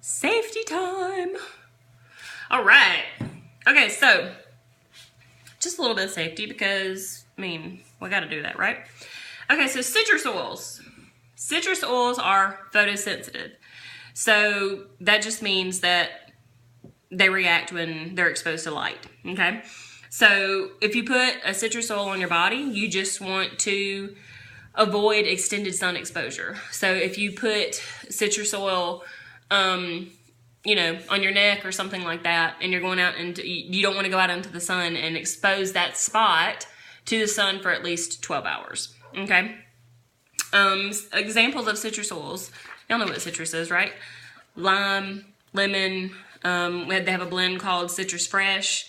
Safety time. All right. Okay, so just a little bit of safety because, I mean, we got to do that, right? Okay, so citrus oils. Citrus oils are photosensitive. So that just means that they react when they're exposed to light, okay? So if you put a citrus oil on your body, you just want to avoid extended sun exposure. So if you put citrus oil, you know, on your neck or something like that, and you're going out and you don't want to go out into the sun and expose that spot to the sun for at least 12 hours, okay? Examples of citrus oils. Y'all know what citrus is, right? Lime, lemon, they have a blend called Citrus Fresh.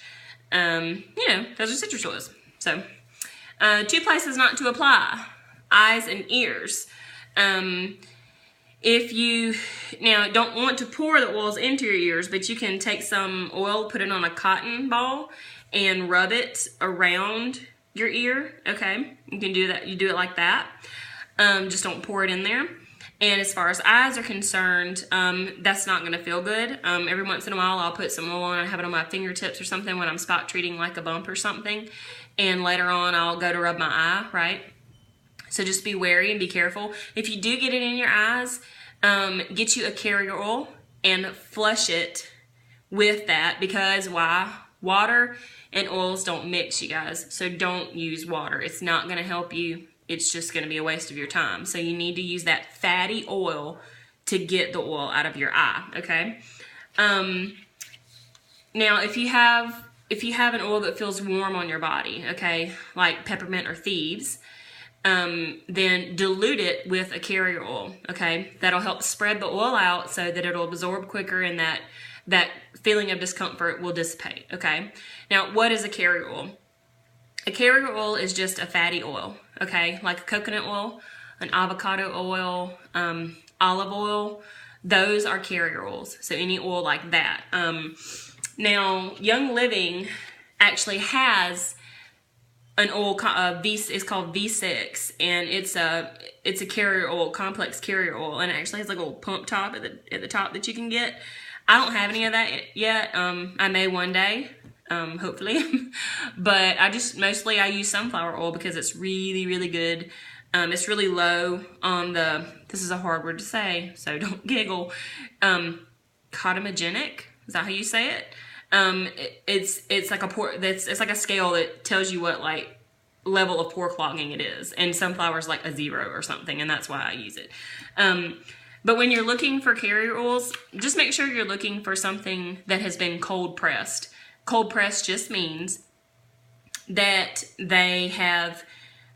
You know, those are citrus oils. So, 2 places not to apply: eyes and ears. If you now don't want to pour the oils into your ears, but you can take some oil, put it on a cotton ball, and rub it around your ear. Okay, you can do that. You do it like that. Just don't pour it in there. And as far as eyes are concerned, that's not going to feel good. Every once in a while, I'll put some oil on. I have it on my fingertips or something when I'm spot treating like a bump or something. And later on, I'll go to rub my eye, right? So just be wary and be careful. If you do get it in your eyes, get you a carrier oil and flush it with that, because why? Water and oils don't mix, you guys. So don't use water. It's not going to help you. It's just going to be a waste of your time. So you need to use that fatty oil to get the oil out of your eye, okay? Now, if you have an oil that feels warm on your body, okay, like peppermint or thieves, then dilute it with a carrier oil, okay? That'll help spread the oil out so that it'll absorb quicker and that feeling of discomfort will dissipate, okay? Now, what is a carrier oil? A carrier oil is just a fatty oil, okay? Like coconut oil, an avocado oil, olive oil. Those are carrier oils. So any oil like that. Now, Young Living actually has an oil, it's called V6, and it's a carrier oil, complex carrier oil, and it actually has like a little pump top at the top that you can get. I don't have any of that yet. I may one day. Hopefully, but I use sunflower oil because it's really, really good. It's really low on this is a hard word to say, so don't giggle. Cotinogenic, is that how you say it? It's like it's like a scale that tells you what like level of pore clogging it is, and sunflower is like a 0 or something, and that's why I use it. But when you're looking for carrier oils, just make sure you're looking for something that has been cold pressed. Cold press just means that they have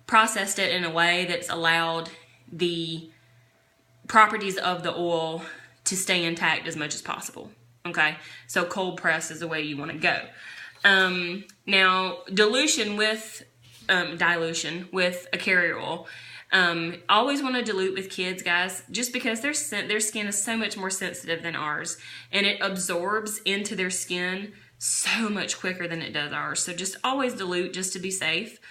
processed it in a way that's allowed the properties of the oil to stay intact as much as possible. Okay, so cold press is the way you want to go. Now, dilution with a carrier oil. Always want to dilute with kids, guys, just because their skin is so much more sensitive than ours, and it absorbs into their skin so much quicker than it does ours. So just always dilute just to be safe.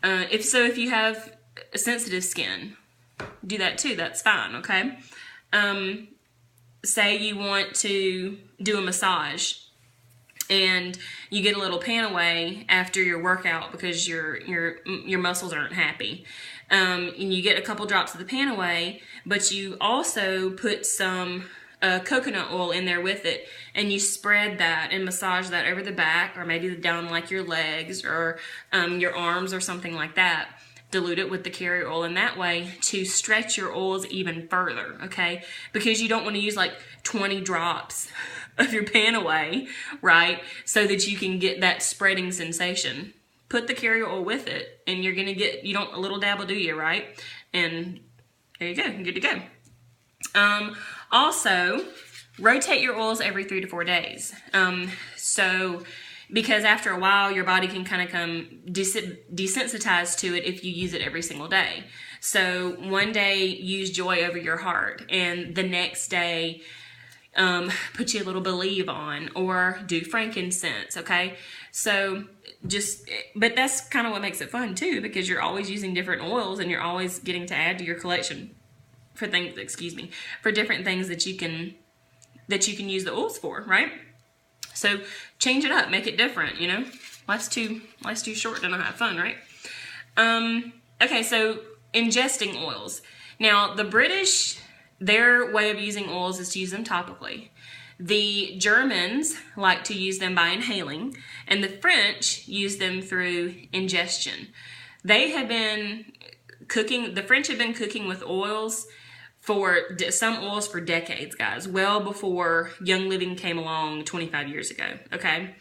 If you have a sensitive skin, do that too. That's fine, okay? Say you want to do a massage and you get a little pan away after your workout because your muscles aren't happy. And you get a couple drops of the pan away, but you also put some coconut oil in there with it, and you spread that and massage that over the back, or maybe down like your legs or your arms or something like that. Dilute it with the carrier oil in that way to stretch your oils even further, okay? Because you don't want to use like 20 drops of your pan away, right? So that you can get that spreading sensation. Put the carrier oil with it, and you're gonna get, a little dab will do you, right? And there you go, you're good to go. Also, rotate your oils every 3 to 4 days. Because after a while, your body can kind of come desensitized to it if you use it every single day. So one day, use Joy over your heart, and the next day, put you a little Believe on, or do frankincense, okay? So but that's kind of what makes it fun too, because you're always using different oils and you're always getting to add to your collection for different things that you can use the oils for, right? So change it up, make it different, you know? Life's too short to not have fun, right? Okay, so ingesting oils. Now, the British, their way of using oils is to use them topically. The Germans like to use them by inhaling, and the French use them through ingestion. The French have been cooking with oils some oils for decades, guys, well before Young Living came along 25 years ago, okay?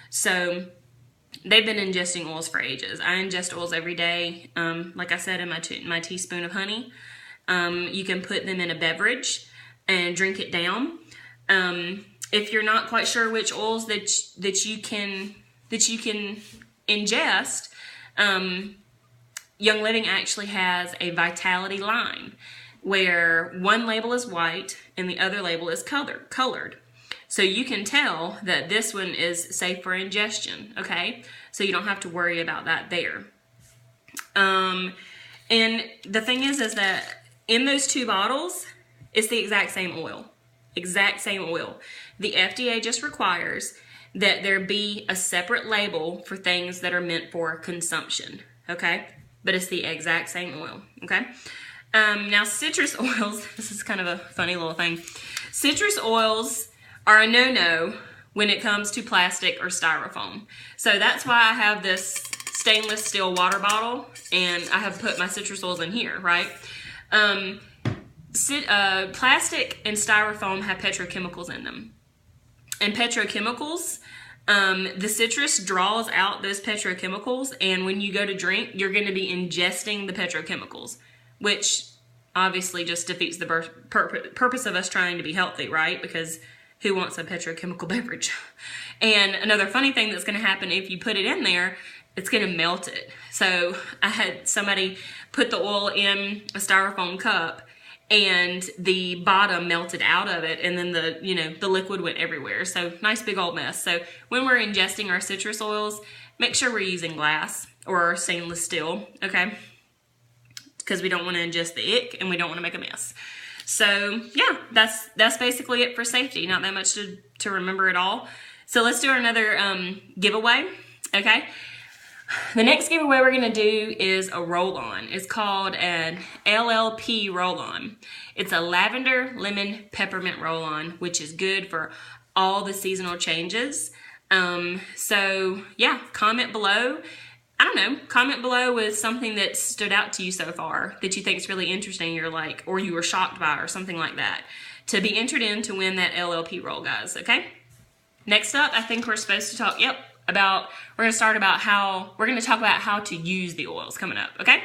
So they've been ingesting oils for ages. I ingest oils every day, like I said, in my teaspoon of honey. You can put them in a beverage and drink it down. If you're not quite sure which oils that you can ingest, Young Living actually has a Vitality line where one label is white and the other label is colored. So you can tell that this one is safe for ingestion, okay? So you don't have to worry about that there. And the thing is that in those two bottles, it's the exact same oil. Exact same oil. The FDA just requires that there be a separate label for things that are meant for consumption, okay? But it's the exact same oil, okay? Now, citrus oils, this is kind of a funny little thing. Citrus oils are a no-no when it comes to plastic or styrofoam. So that's why I have this stainless steel water bottle, and I have put my citrus oils in here, right? Plastic and styrofoam have petrochemicals in them. And petrochemicals, the citrus draws out those petrochemicals, and when you go to drink, you're going to be ingesting the petrochemicals, which obviously just defeats the purpose of us trying to be healthy, right? Because who wants a petrochemical beverage? And another funny thing that's going to happen if you put it in there, it's going to melt it. So I had somebody put the oil in a styrofoam cup, and the bottom melted out of it, and then the liquid went everywhere. So nice big old mess. So when we're ingesting our citrus oils, make sure we're using glass or stainless steel, okay? Because we don't want to ingest the ick and we don't want to make a mess. So yeah, that's basically it for safety. Not that much to remember at all. So let's do another giveaway, okay? The next giveaway we're going to do is a roll-on. It's called an LLP roll-on. It's a lavender lemon peppermint roll-on, which is good for all the seasonal changes. So yeah, comment below. I don't know, comment below with something that stood out to you so far that you think is really interesting, or you were shocked by, or something like that, to be entered in to win that LLP roll, guys, okay? Next up, I think we're supposed to talk, we're going to talk about how to use the oils coming up, okay?